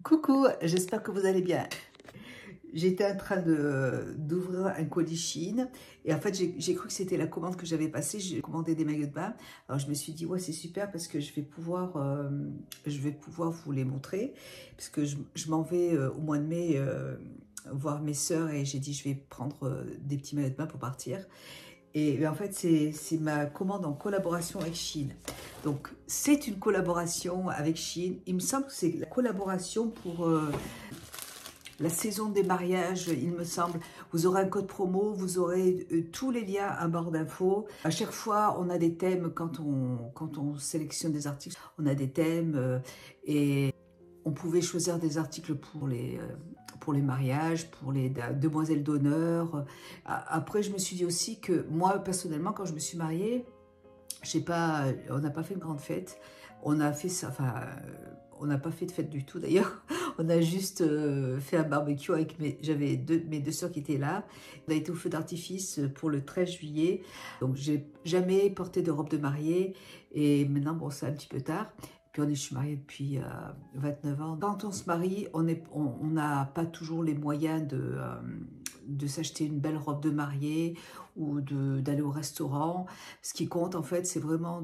Coucou, j'espère que vous allez bien. J'étais en train d'ouvrir un colis Shein et en fait j'ai cru que c'était la commande que j'avais passée. J'ai commandé des maillots de bain. Alors je me suis dit ouais, c'est super parce que je vais pouvoir vous les montrer parce que je m'en vais au mois de mai voir mes sœurs et j'ai dit je vais prendre des petits maillots de bain pour partir. Et en fait, c'est ma commande en collaboration avec Shein. Donc, c'est une collaboration avec Shein. Il me semble que c'est la collaboration pour la saison des mariages, il me semble. Vous aurez un code promo, vous aurez tous les liens à barre d'infos. À chaque fois, on a des thèmes quand on sélectionne des articles. On a des thèmes et on pouvait choisir des articles pour les mariages, pour les demoiselles d'honneur. Après, je me suis dit aussi que moi, personnellement, quand je me suis mariée, on n'a pas fait une grande fête. On a fait ça, enfin, on n'a pas fait de fête du tout d'ailleurs. On a juste fait un barbecue avec j'avais mes deux sœurs qui étaient là. On a été au feu d'artifice pour le 13 juillet. Donc, j'ai jamais porté de robe de mariée. Et maintenant, bon, c'est un petit peu tard. Puis je suis mariée depuis 29 ans. Quand on se marie, on n'a pas toujours les moyens de s'acheter une belle robe de mariée ou d'aller au restaurant. Ce qui compte en fait, c'est vraiment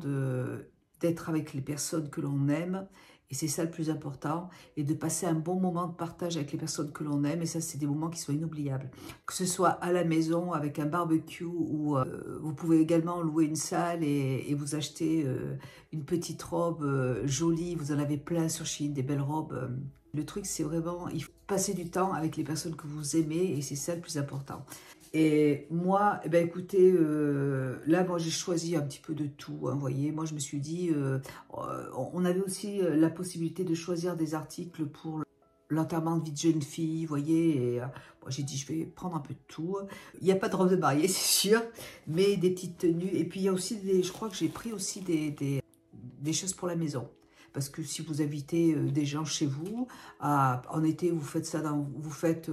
d'être avec les personnes que l'on aime. Et c'est ça le plus important, et de passer un bon moment de partage avec les personnes que l'on aime. Et ça, c'est des moments qui sont inoubliables. Que ce soit à la maison, avec un barbecue, ou vous pouvez également louer une salle et vous acheter une petite robe jolie. Vous en avez plein sur Shein, des belles robes. Le truc, c'est vraiment, il faut passer du temps avec les personnes que vous aimez, et c'est ça le plus important. Et moi, eh ben, écoutez, là, moi, j'ai choisi un petit peu de tout, hein, vous voyez. Moi, je me suis dit, on avait aussi la possibilité de choisir des articles pour l'enterrement de vie de jeune fille, vous voyez. Et moi, j'ai dit, je vais prendre un peu de tout. Il n'y a pas de robe de mariée, c'est sûr, mais des petites tenues. Et puis, il y a aussi je crois que j'ai pris aussi des choses pour la maison. Parce que si vous invitez des gens chez vous, en été, vous faites ça, vous faites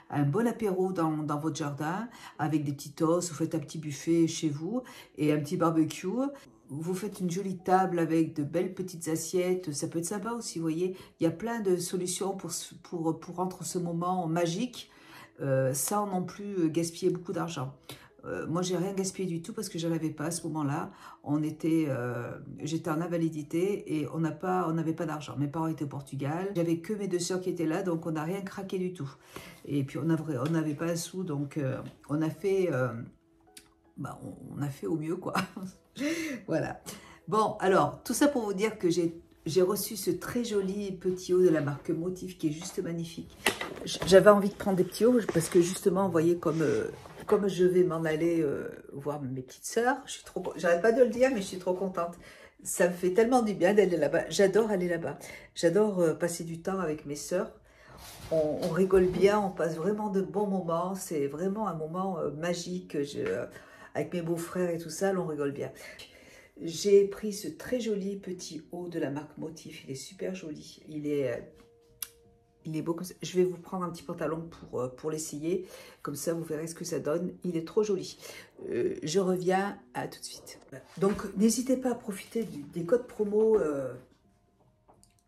un bon apéro dans votre jardin, avec des petits toasts, vous faites un petit buffet chez vous et un petit barbecue. Vous faites une jolie table avec de belles petites assiettes, ça peut être sympa aussi, vous voyez. Il y a plein de solutions pour rendre ce moment magique, sans non plus gaspiller beaucoup d'argent. Moi, j'ai rien gaspillé du tout parce que je n'avais pas à ce moment-là. J'étais en invalidité et on n'avait pas d'argent. Mes parents étaient au Portugal. J'avais que mes deux sœurs qui étaient là, donc on n'a rien craqué du tout. Et puis on n'avait pas un sou, donc on a fait au mieux, quoi. Voilà. Bon, alors, tout ça pour vous dire que j'ai reçu ce très joli petit haut de la marque Motif qui est juste magnifique. J'avais envie de prendre des petits hauts parce que justement, vous voyez, comme je vais m'en aller voir mes petites sœurs, j'arrête pas de le dire, mais je suis trop contente. Ça me fait tellement du bien d'aller là-bas. J'adore aller là-bas. J'adore passer du temps avec mes sœurs. On rigole bien, on passe vraiment de bons moments. C'est vraiment un moment magique. Avec mes beaux-frères et tout ça, on rigole bien. J'ai pris ce très joli petit haut de la marque Motif. Il est super joli. Il est beau comme ça. Je vais vous prendre un petit pantalon pour l'essayer. Comme ça, vous verrez ce que ça donne. Il est trop joli. Je reviens à tout de suite. Donc, n'hésitez pas à profiter des codes promo.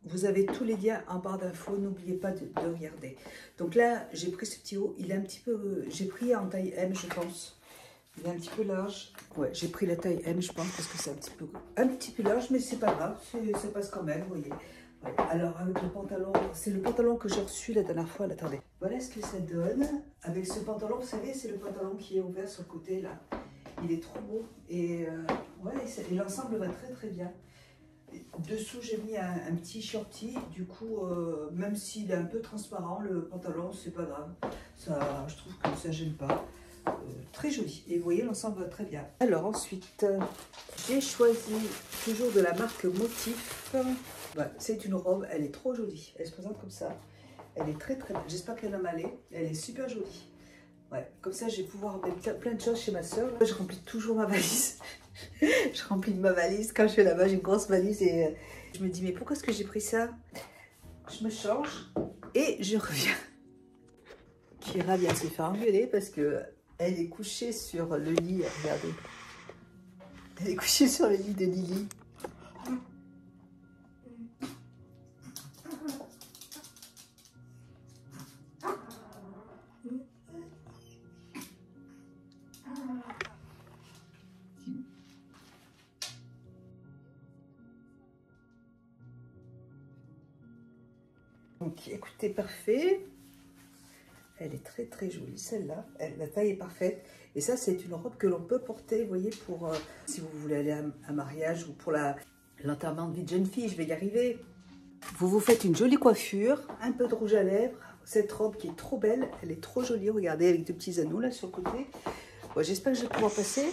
Vous avez tous les liens en barre d'infos. N'oubliez pas de regarder. Donc là, j'ai pris ce petit haut. Il est un petit peu... J'ai pris en taille M, je pense. Il est un petit peu large. Ouais, j'ai pris la taille M, je pense, parce que c'est un petit peu large, mais c'est pas grave. Ça passe quand même, vous voyez. Ouais. Alors, avec le pantalon, c'est le pantalon que j'ai reçu la dernière fois. Là, attendez. Voilà ce que ça donne. Avec ce pantalon, vous savez, c'est le pantalon qui est ouvert sur le côté, là. Il est trop beau. Et ouais, et l'ensemble va très, très bien. Dessous, j'ai mis un petit shorty. Du coup, même s'il est un peu transparent, le pantalon, c'est pas grave. Ça, je trouve que ça gêne pas. Très joli. Et vous voyez, l'ensemble va très bien. Alors, ensuite, j'ai choisi toujours de la marque Motif. Voilà, c'est une robe, elle est trop jolie. Elle se présente comme ça. Elle est très très belle. J'espère qu'elle va m'aller. Elle est super jolie. Ouais, comme ça, je vais pouvoir mettre plein de choses chez ma soeur. Je remplis toujours ma valise. Je remplis ma valise. Quand je vais là-bas, j'ai une grosse valise et je me dis, mais pourquoi est-ce que j'ai pris ça? Je me change et je reviens. Kira vient de se faire engueuler parce que elle est couchée sur le lit. Regardez. Elle est couchée sur le lit de Lily. Donc écoutez, parfait. Elle est très très jolie celle-là. La taille est parfaite. Et ça, c'est une robe que l'on peut porter, vous voyez, pour si vous voulez aller à un mariage ou pour l'enterrement de vie de jeune fille. Je vais y arriver. Vous vous faites une jolie coiffure, un peu de rouge à lèvres. Cette robe qui est trop belle, elle est trop jolie. Regardez, avec deux petits anneaux là sur le côté. Bon, j'espère que je vais pouvoir passer.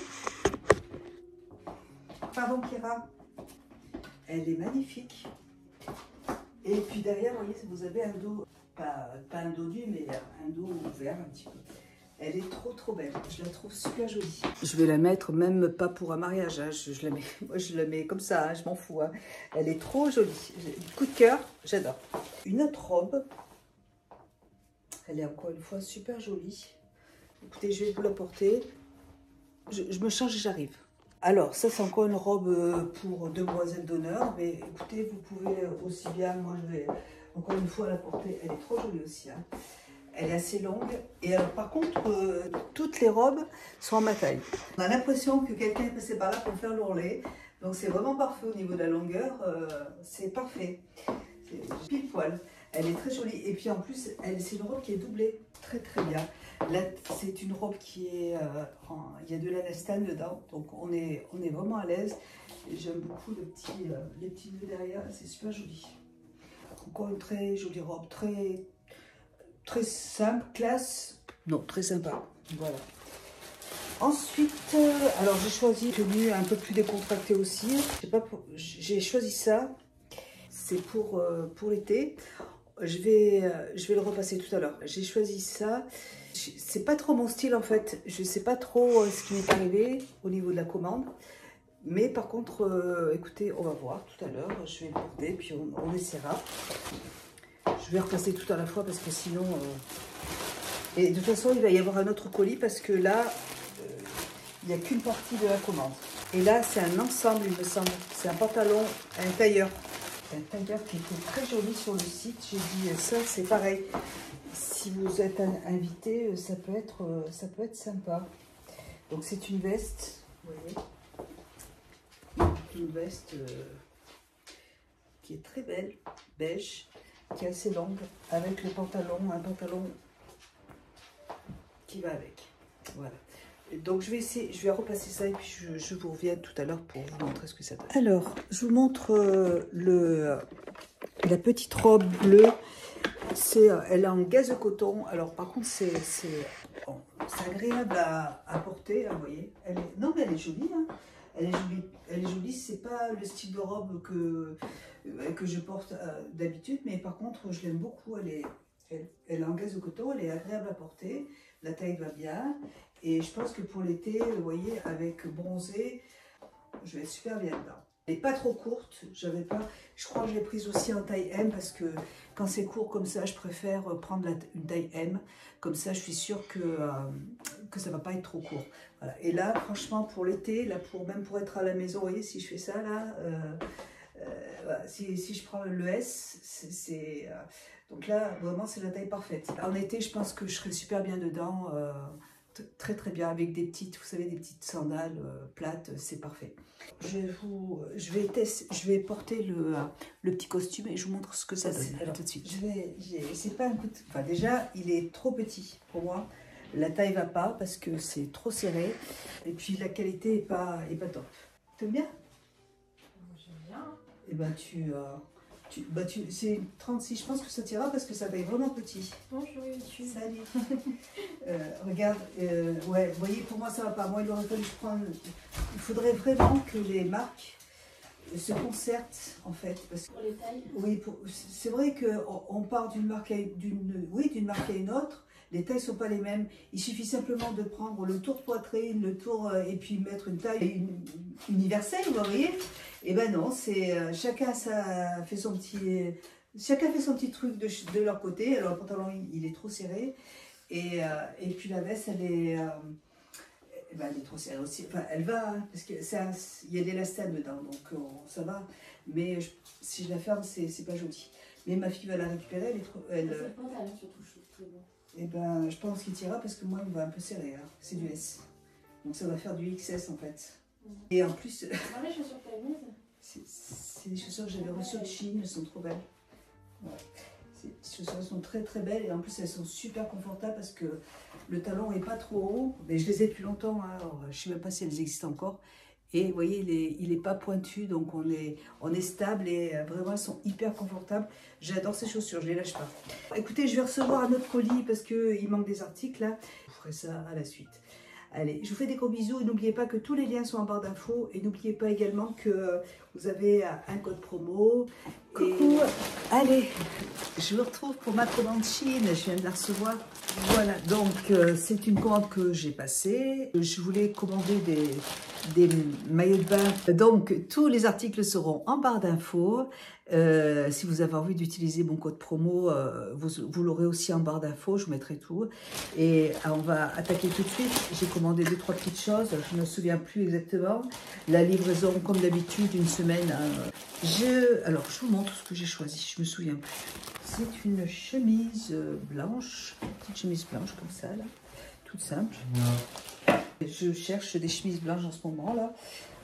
Pardon, Kira. Elle est magnifique. Et puis derrière, vous voyez, vous avez un dos, pas un dos nu, mais un dos ouvert un petit peu. Elle est trop trop belle. Je la trouve super jolie. Je vais la mettre même pas pour un mariage. Hein. Je la mets, moi, je la mets comme ça. Hein. Je m'en fous. Hein. Elle est trop jolie. Coup de cœur. J'adore. Une autre robe. Elle est encore une fois super jolie. Écoutez, je vais vous la porter. Je me change et j'arrive. Alors, ça, c'est encore une robe pour demoiselle d'honneur. Mais écoutez, vous pouvez aussi bien. Moi, je vais encore une fois la porter. Elle est trop jolie aussi. Hein. Elle est assez longue. Et alors, par contre, toutes les robes sont à ma taille. On a l'impression que quelqu'un est passé par là pour faire l'ourlet. Donc, c'est vraiment parfait au niveau de la longueur. C'est parfait. C'est pile poil. Elle est très jolie. Et puis, en plus, c'est une robe qui est doublée. Très, très bien. Là, c'est une robe qui est... il y a de l'élastane dedans. Donc, on est vraiment à l'aise. J'aime beaucoup les petits nœuds derrière. C'est super joli. Encore une très jolie robe. Très simple, classe, non, très sympa, voilà. Ensuite, alors j'ai choisi une tenue un peu plus décontractée aussi. J'ai choisi ça, c'est pour l'été. Je vais le repasser tout à l'heure. J'ai choisi ça. C'est pas trop mon style en fait. Je sais pas trop ce qui m'est arrivé au niveau de la commande. Mais par contre, écoutez, on va voir tout à l'heure. Je vais le porter, puis on essaiera. Je vais repasser tout à la fois parce que sinon... Et de toute façon, il va y avoir un autre colis parce que là, il n'y a qu'une partie de la commande. Et là, c'est un ensemble, il me semble. C'est un pantalon, un tailleur. Un tailleur qui était très joli sur le site. J'ai dit, ça, c'est pareil. Si vous êtes invité, ça peut être sympa. Donc, c'est une veste, vous voyez. Une veste qui est très belle, beige, qui est assez longue, avec le pantalon, un pantalon qui va avec. Voilà. Et donc je vais repasser ça et puis je vous reviens tout à l'heure pour vous montrer ce que ça donne. Alors, je vous montre la petite robe bleue. Elle est en gaze de coton. Alors par contre, c'est agréable à porter, hein, vous voyez. Non, mais elle est jolie, hein. Elle est jolie, c'est pas le style de robe que je porte d'habitude, mais par contre, je l'aime beaucoup. Elle est en gaze de coton, elle est agréable à porter, la taille va bien, et je pense que pour l'été, vous voyez, avec bronzé, je vais être super bien dedans. Elle n'est pas trop courte, je crois que je l'ai prise aussi en taille M, parce que quand c'est court comme ça, je préfère prendre une taille M, comme ça je suis sûre que ça ne va pas être trop court. Voilà. Et là, franchement, pour l'été, même pour être à la maison, vous voyez, si je fais ça, là, voilà, si je prends le S, donc là, vraiment, c'est la taille parfaite. En été, je pense que je serai super bien dedans, très très bien, avec des petites, vous savez, des petites sandales plates, c'est parfait. Je vais porter le petit costume et je vous montre ce que ça donne. Alors, tout de suite. C'est pas un coup de... Enfin, déjà, il est trop petit pour moi. La taille va pas parce que c'est trop serré. Et puis, la qualité est pas top. T'aimes bien? J'aime bien. Et ben, c'est 36, je pense que ça t'ira parce que ça va être vraiment petit. Bonjour YouTube. Salut. Regarde, ouais, vous voyez, pour moi ça va pas. Moi, il faudrait vraiment que les marques se concertent en fait. Parce que, pour les tailles. Oui, c'est vrai qu'on part d'une marque à une autre. Les tailles ne sont pas les mêmes. Il suffit simplement de prendre le tour de poitrine, le tour et puis mettre une taille universelle, vous voyez. Et ben non, chacun fait son petit truc de leur côté. Alors le pantalon, il est trop serré. Et puis la veste, elle est trop serrée aussi. Enfin, elle va, hein, parce qu'il y a de l'élastane dedans, donc ça va. Mais si je la ferme, c'est pas joli. Mais ma fille va la récupérer. C'est le pantalon surtout, je trouve très bon. Et ben, je pense qu'il t'ira parce que moi, il va un peu serré. Hein. C'est du S. Donc ça va faire du XS en fait. Et en plus... Moi, les chaussures que tu as mises, c'est des chaussures que j'avais reçues de Chine, elles sont trop belles. Ouais. chaussures sont très très belles et en plus elles sont super confortables parce que le talon est pas trop haut. Mais je les ai depuis longtemps, hein, alors, je ne sais même pas si elles existent encore. Et vous voyez, il est pas pointu, donc on est stable et vraiment elles sont hyper confortables. J'adore ces chaussures, je les lâche pas. Écoutez, je vais recevoir un autre colis parce qu'il manque des articles là. Je ferai ça à la suite. Allez, je vous fais des gros bisous et n'oubliez pas que tous les liens sont en barre d'infos et n'oubliez pas également que vous avez un code promo. Coucou, allez, je vous retrouve pour ma commande Chine, je viens de la recevoir. Voilà, donc c'est une commande que j'ai passée. Je voulais commander des maillots de bain. Donc tous les articles seront en barre d'infos. Si vous avez envie d'utiliser mon code promo, vous l'aurez aussi en barre d'infos, je vous mettrai tout. Et on va attaquer tout de suite. J'ai commandé 2-3 petites choses, je ne me souviens plus exactement. La livraison, comme d'habitude, une semaine. Alors, je vous montre ce que j'ai choisi, je me souviens plus. C'est une chemise blanche, petite chemise blanche comme ça, là, toute simple. Je cherche des chemises blanches en ce moment, là.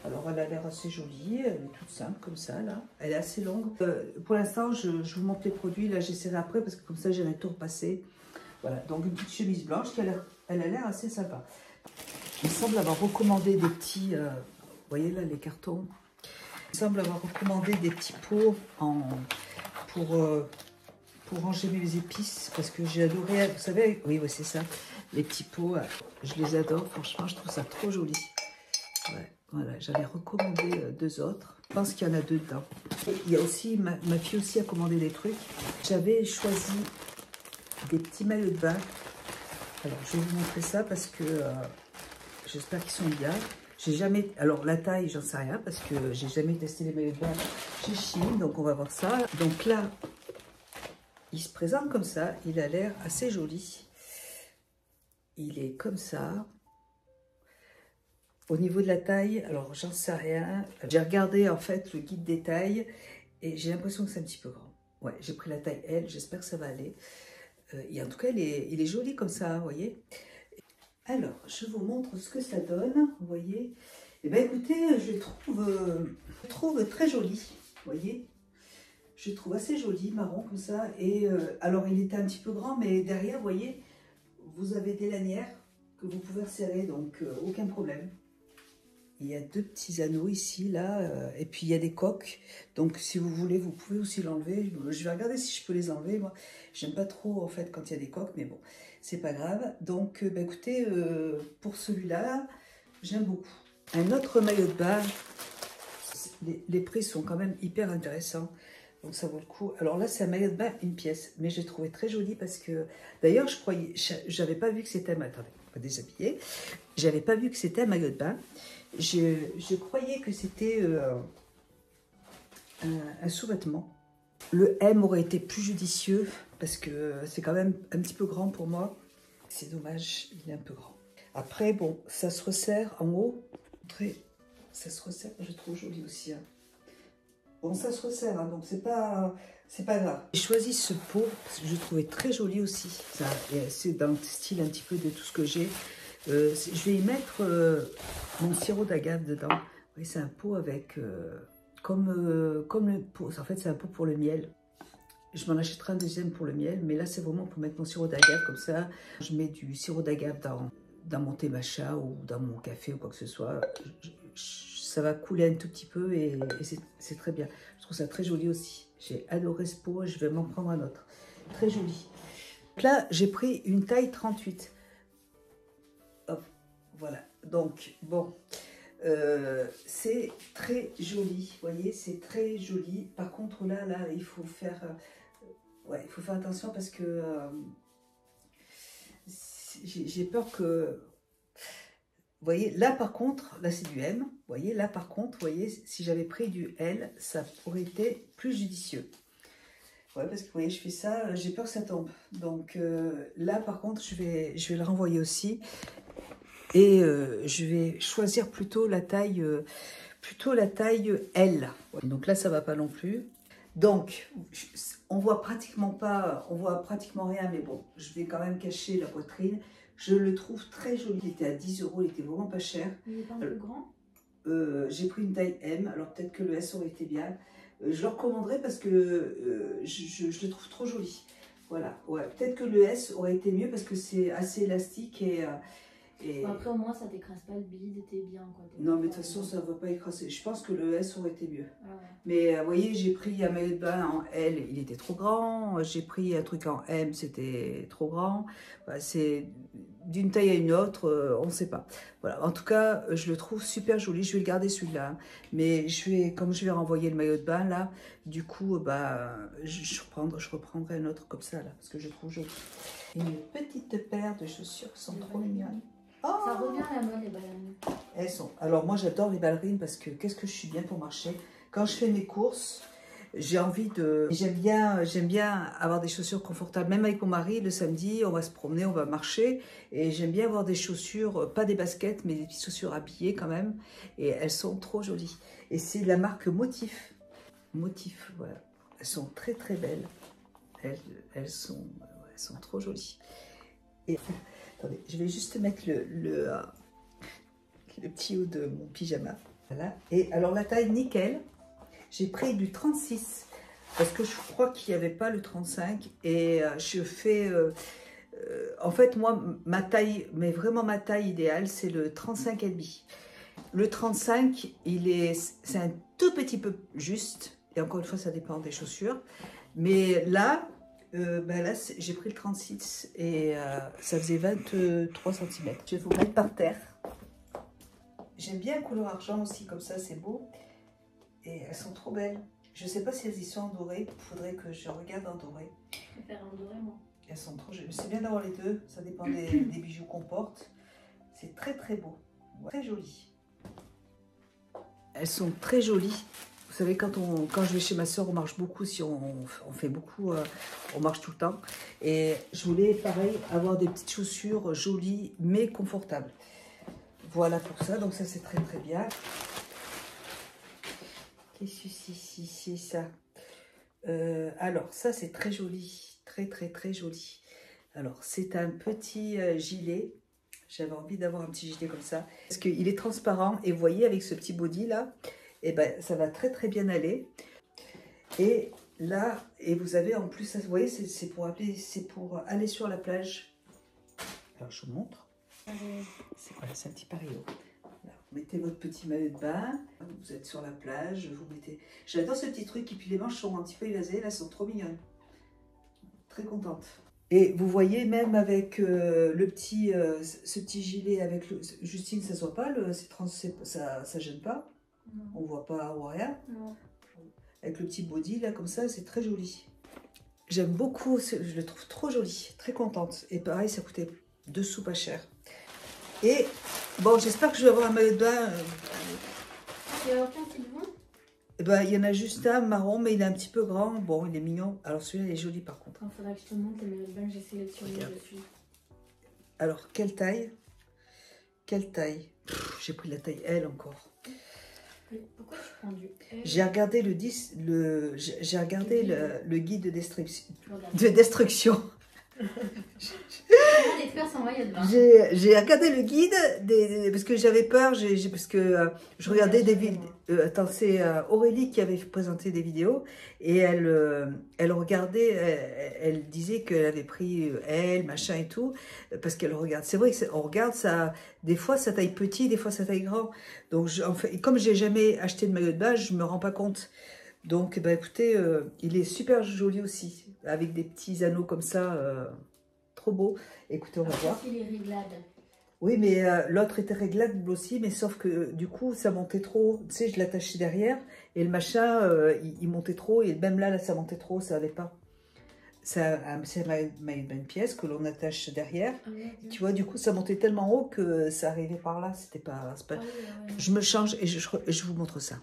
Alors, elle a l'air assez jolie, elle est toute simple comme ça, là. Elle est assez longue. Pour l'instant, je vous montre les produits, là, j'essaierai après, parce que comme ça, j'irai tout repasser. Voilà, donc une petite chemise blanche, elle a l'air assez sympa. Il semble avoir recommandé des petits, vous voyez là, les cartons. Il semble avoir recommandé des petits pots pour ranger mes épices, parce que j'ai adoré, vous savez, oui, c'est ça, les petits pots, je les adore, franchement, je trouve ça trop joli. Ouais, voilà, j'avais recommandé 2 autres, je pense qu'il y en a 2 dedans. Et il y a aussi, ma fille aussi a commandé des trucs. J'avais choisi des petits maillots de bain. Alors, je vais vous montrer ça parce que j'espère qu'ils sont bien. J'ai jamais, alors la taille, j'en sais rien parce que j'ai jamais testé les maillots de bain chez Shein, donc on va voir ça. Donc là, il se présente comme ça, il a l'air assez joli. Il est comme ça. Au niveau de la taille, alors j'en sais rien. J'ai regardé en fait le guide des tailles et j'ai l'impression que c'est un petit peu grand. Ouais, j'ai pris la taille L, j'espère que ça va aller. Et en tout cas, il est joli comme ça, vous voyez. Alors, je vous montre ce que ça donne, vous voyez. Eh bien, écoutez, je trouve très joli, vous voyez. Je trouve assez joli, marron comme ça. Et alors, il était un petit peu grand, mais derrière, vous voyez, vous avez des lanières que vous pouvez resserrer, donc aucun problème. Il y a 2 petits anneaux ici, là, et puis il y a des coques. Donc, si vous voulez, vous pouvez aussi l'enlever. Je vais regarder si je peux les enlever. Moi, j'aime pas trop, en fait, quand il y a des coques, mais bon, c'est pas grave. Donc, bah, écoutez, pour celui-là, j'aime beaucoup. Un autre maillot de bain, les prix sont quand même hyper intéressants. Donc, ça vaut le coup. Alors là, c'est un maillot de bain, une pièce. Mais j'ai trouvé très joli parce que, d'ailleurs, j'avais pas vu que c'était un... Attendez, on va déshabiller. J'avais pas vu que c'était un maillot de bain. Je croyais que c'était un sous-vêtement. Le M aurait été plus judicieux parce que c'est quand même un petit peu grand pour moi. C'est dommage, il est un peu grand. Après, bon, ça se resserre en haut. Ça se resserre, je trouve joli aussi. Hein. Bon, ça se resserre, hein, donc c'est pas grave. J'ai choisi ce pot parce que je le trouvais très joli aussi. C'est dans le style un petit peu de tout ce que j'ai. Je vais y mettre mon sirop d'agave dedans. Oui, c'est un pot avec, comme le pot, en fait c'est un pot pour le miel. Je m'en achèterai un deuxième pour le miel, mais là c'est vraiment pour mettre mon sirop d'agave comme ça. Je mets du sirop d'agave dans mon thé matcha ou dans mon café ou quoi que ce soit. Ça va couler un tout petit peu et c'est très bien. Je trouve ça très joli aussi. J'ai adoré ce pot, je vais m'en prendre un autre. Très joli. Là j'ai pris une taille 38. Voilà, donc bon, c'est très joli, vous voyez, c'est très joli. Par contre, là, il faut faire, ouais, il faut faire attention parce que j'ai peur que, vous voyez, là par contre, là c'est du M, vous voyez, là par contre, vous voyez, si j'avais pris du L, ça aurait été plus judicieux. Ouais, parce que vous voyez, je fais ça, j'ai peur que ça tombe. Donc là par contre, je vais le renvoyer aussi. Et je vais choisir plutôt la taille L. Donc là, ça va pas non plus. Donc, on voit pratiquement rien, mais bon, je vais quand même cacher la poitrine. Je le trouve très joli. Il était à 10 €, il était vraiment pas cher. Il est pas un peu grand? J'ai pris une taille M, alors peut-être que le S aurait été bien. Je le recommanderais parce que je le trouve trop joli. Voilà, ouais. Peut-être que le S aurait été mieux parce que c'est assez élastique et Bon, après, au moins, ça t'écrase pas le bide, t'es bien. Quoi. non, mais de toute façon, ça ne va pas écraser. Je pense que le S aurait été mieux. Ah ouais. Mais vous voyez, j'ai pris un maillot de bain en L, il était trop grand. J'ai pris un truc en M, c'était trop grand. Voilà, c'est d'une taille à une autre, on ne sait pas. Voilà. En tout cas, je le trouve super joli. Je vais le garder celui-là. Hein. Mais comme je vais renvoyer le maillot de bain là, du coup, bah, je reprendrai un autre comme ça là, parce que je le trouve joli. Une petite paire de chaussures qui sont trop mignonnes. Oh, ça revient à la mode, les ballerines. Elles sont. Alors moi j'adore les ballerines parce que qu'est-ce que je suis bien pour marcher. Quand je fais mes courses, j'ai envie de. J'aime bien avoir des chaussures confortables. Même avec mon mari, le samedi, on va se promener, on va marcher. Et j'aime bien avoir des chaussures, pas des baskets, mais des petites chaussures habillées quand même. Et elles sont trop jolies. Et c'est la marque Motif. Motif, voilà. Elles sont très très belles. Elles sont trop jolies. Et attendez, je vais juste mettre le petit haut de mon pyjama. Voilà. Et alors la taille nickel, j'ai pris du 36 parce que je crois qu'il n'y avait pas le 35 et je fais en fait moi ma taille, mais vraiment ma taille idéale, c'est le 35,5. Le 35, c'est un tout petit peu juste et encore une fois ça dépend des chaussures, mais là là j'ai pris le 36 et ça faisait 23 cm. Je vais vous mettre par terre. J'aime bien la couleur argent aussi, comme ça, c'est beau. Et elles sont trop belles. Je ne sais pas si elles y sont en doré. Il faudrait que je regarde en doré. Je préfère en doré, moi. Elles sont trop jolies. C'est bien d'avoir les deux. Ça dépend des bijoux qu'on porte. C'est très très beau. Très joli. Elles sont très jolies. Vous savez, quand je vais chez ma soeur, on marche beaucoup. Si on fait beaucoup, on marche tout le temps. Et je voulais, pareil, avoir des petites chaussures jolies, mais confortables. Voilà pour ça, donc ça c'est très très bien. Qu'est-ce que c'est ça? Alors ça c'est très joli, très très très joli. Alors c'est un petit gilet. J'avais envie d'avoir un petit gilet comme ça. Parce qu'il est transparent et vous voyez avec ce petit body là, et ben ça va très très bien aller. Et là, et vous avez en plus, vous voyez, c'est pour aller sur la plage. Alors je vous montre. C'est quoi? C'est un petit pareo. Vous mettez votre petit maillot de bain, vous êtes sur la plage, vous mettez... J'adore ce petit truc, et puis les manches sont un petit peu évasées, là, elles sont trop mignonnes. Très contente. Et vous voyez, même avec ce petit gilet, avec Justine, ça ne se voit pas, ça gêne pas. Non. On ne voit pas ou rien. Non. Avec le petit body, là, comme ça, c'est très joli. J'aime beaucoup, je le trouve trop joli, très contente. Et pareil, ça coûtait 2 sous pas cher. Et bon, j'espère que je vais avoir un maillot de bain. Il n'y a aucun type bon? Eh ben, il y en a juste un marron, mais il est un petit peu grand. Bon, il est mignon. Alors celui-là, il est joli par contre. Il faudra que je te montre le maillot de bain que j'ai sélectionné dessus. Alors, quelle taille? Quelle taille? J'ai pris la taille L encore. Pourquoi tu prends du L? J'ai regardé le guide de destruction. J'ai regardé le guide parce que j'avais peur, parce que je regardais des vidéos. Attends, c'est Aurélie qui avait présenté des vidéos et elle regardait, elle disait qu'elle avait pris elle, machin et tout, parce qu'elle regarde. C'est vrai qu'on regarde ça, des fois ça taille petit, des fois ça taille grand. Donc, en fait, comme j'ai jamais acheté de maillot de bain, je me rends pas compte. Donc, bah, écoutez, il est super joli aussi, avec des petits anneaux comme ça. Trop beau. Écoutez, on va voir. Il est réglable. Oui, mais l'autre était réglable aussi, mais sauf que du coup, ça montait trop. Tu sais, je l'attachais derrière et le machin, il montait trop. Et même là, ça montait trop, ça n'allait pas. C'est une pièce que l'on attache derrière. Ah, oui, oui. Tu vois, du coup, ça montait tellement haut que ça arrivait par là. C'était pas... Ah, oui, oui. Je me change et je vous montre ça.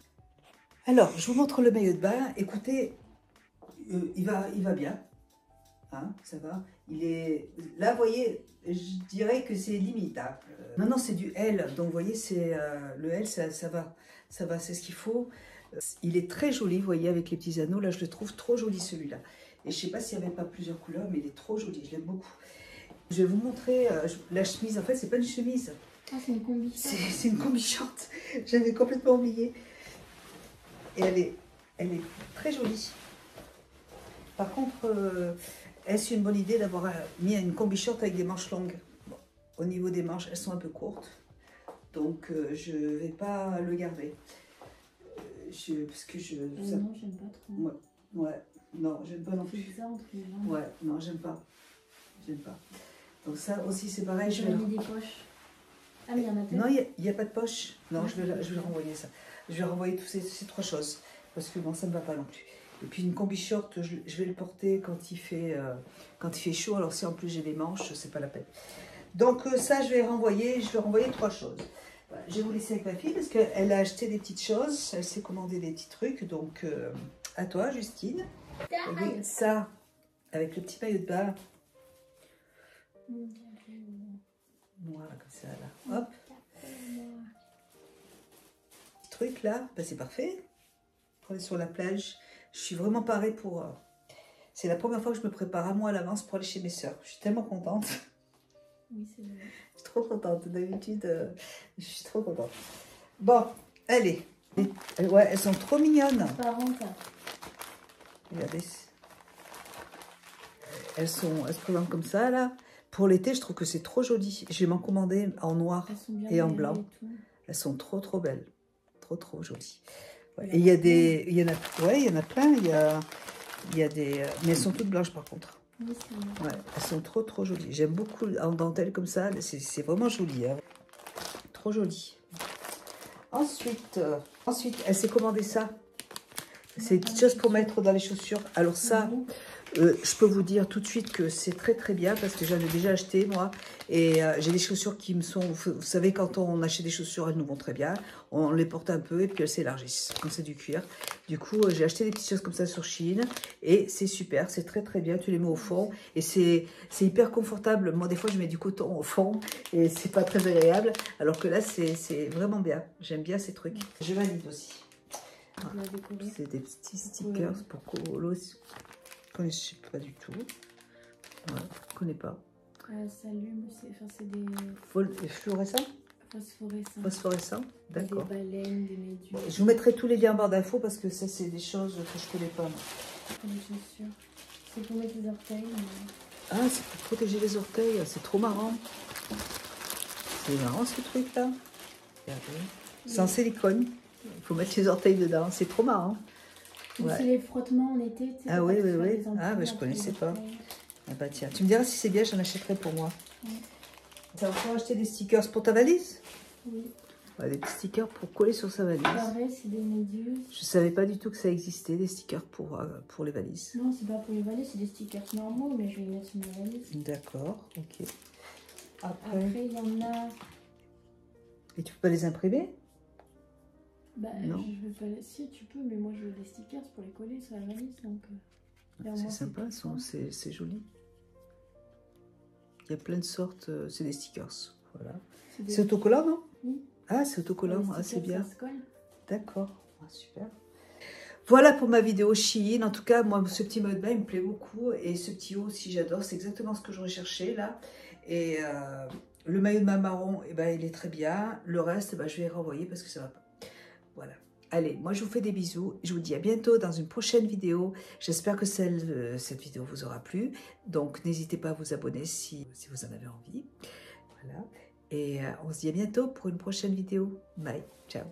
Alors, je vous montre le maillot de bain. Écoutez, il va bien. Hein, ça va. Il est là, vous voyez, je dirais que c'est limite. Hein. Non, c'est du L. Donc, vous voyez, c'est le L, ça va, c'est ce qu'il faut. Il est très joli, vous voyez, avec les petits anneaux. Là, je le trouve trop joli celui-là. Et je ne sais pas s'il n'y avait pas plusieurs couleurs, mais il est trop joli. Je l'aime beaucoup. Je vais vous montrer la chemise. En fait, c'est pas une chemise. Ah, c'est une combi. C'est une combi short. J'avais complètement oublié. Et elle est très jolie. Par contre, est-ce une bonne idée d'avoir mis une combi short avec des manches longues? Bon, au niveau des manches, elles sont un peu courtes. Donc, je ne vais pas le garder. Parce que je... Non, j'aime pas trop. Ouais, non, j'aime pas non plus. C'est bizarre entre les jambes. Ouais, non, j'aime pas. J'aime pas. Donc ça aussi, c'est pareil. Je vais mis des poches. Ah, mais il y en a peut-être. Non, il n'y a pas de poche. Non, je vais renvoyer ça. Je vais renvoyer toutes ces trois choses. Parce que bon, ça ne me va pas non plus. Et puis une combi short, je vais le porter quand il fait chaud. Alors si en plus j'ai des manches, c'est pas la peine. Donc ça, je vais renvoyer trois choses. Voilà, je vais vous laisser avec ma fille parce qu'elle a acheté des petites choses. Elle s'est commandé des petits trucs. Donc à toi, Justine. Et ça, avec le petit maillot de bain. Voilà, comme ça, là. Hop. Petit truc, là. Ben, c'est parfait. Pour aller sur la plage. Je suis vraiment parée pour... C'est la première fois que je me prépare un mois à l'avance pour aller chez mes soeurs. Je suis tellement contente. Oui, c'est vrai. Je suis trop contente. D'habitude, je suis trop contente. Bon, allez. Ouais, elles sont trop mignonnes. Par contre, Regardez. Elles se présentent comme ça, là. Pour l'été, je trouve que c'est trop joli. Je vais m'en commander en noir et en blanc. Elles sont trop, trop belles. Trop, trop jolies. Ouais. Et il y en a plein. Il y a des... Mais elles sont toutes blanches, par contre. oui, c'est vrai. Ouais, elles sont trop, trop jolies. J'aime beaucoup en dentelle comme ça. C'est vraiment joli. Hein. Trop joli. Ensuite, elle s'est commandé ça. C'est une petite chose pour mettre dans les chaussures. Alors ça, je peux vous dire tout de suite que c'est très très bien parce que j'en ai déjà acheté moi. Et j'ai des chaussures qui me sont... Vous savez, quand on achète des chaussures, elles nous vont très bien. On les porte un peu et puis elles s'élargissent quand c'est du cuir. Du coup, j'ai acheté des petites choses comme ça sur Shein. Et c'est super, c'est très très bien. Tu les mets au fond et c'est hyper confortable. Moi, des fois, je mets du coton au fond et c'est pas très agréable. Alors que là, c'est vraiment bien. J'aime bien ces trucs. Je valide aussi. C'est des petits stickers pour Colo. Je ne connais pas du tout. Ouais, je ne connais pas. S'allume, c'est des... Fluorescents. Phosphorescents, d'accord. Des baleines, des méduses. Je vous mettrai tous les liens en barre d'infos parce que ça, c'est des choses que je ne connais pas. Des chaussures. C'est pour mettre les orteils. Mais... Ah, c'est pour protéger les orteils. C'est trop marrant. C'est marrant ce truc-là. Regardez. C'est en silicone. Il faut mettre les orteils dedans. C'est trop marrant. Ouais. C'est les frottements en été. Ah oui, oui, oui. Ah, mais je ne connaissais pas. Ah bah tiens, tu me diras si c'est bien, j'en achèterai pour moi. Ouais. Ça va pouvoir acheter des stickers pour ta valise? Oui. Ouais, des petits stickers pour coller sur sa valise. Pareil, c'est des méduses. Je ne savais pas du tout que ça existait, des stickers pour les valises. Non, c'est pas pour les valises, c'est des stickers normaux, mais je vais les mettre sur ma valise. D'accord, ok. Après, il y en a... Et tu peux pas les imprimer? Bah, non. Je veux pas... Si, tu peux, mais moi, je veux des stickers pour les coller sur la valise, donc... C'est sympa, c'est joli. Il y a plein de sortes, c'est des stickers. Voilà. C'est autocollant, non? Oui. Ah, c'est autocollant, ah, c'est bien. D'accord, ah, super. Voilà pour ma vidéo Shein. En tout cas, moi, ce petit mode bain, il me plaît beaucoup. Et ce petit haut aussi, j'adore. C'est exactement ce que je recherchais, là. Et le maillot de bain marron, eh ben, il est très bien. Le reste, ben, je vais renvoyer parce que ça va pas. Voilà. Allez, moi je vous fais des bisous. Je vous dis à bientôt dans une prochaine vidéo. J'espère que cette vidéo vous aura plu. Donc n'hésitez pas à vous abonner si vous en avez envie. Voilà. Et on se dit à bientôt pour une prochaine vidéo. Bye. Ciao.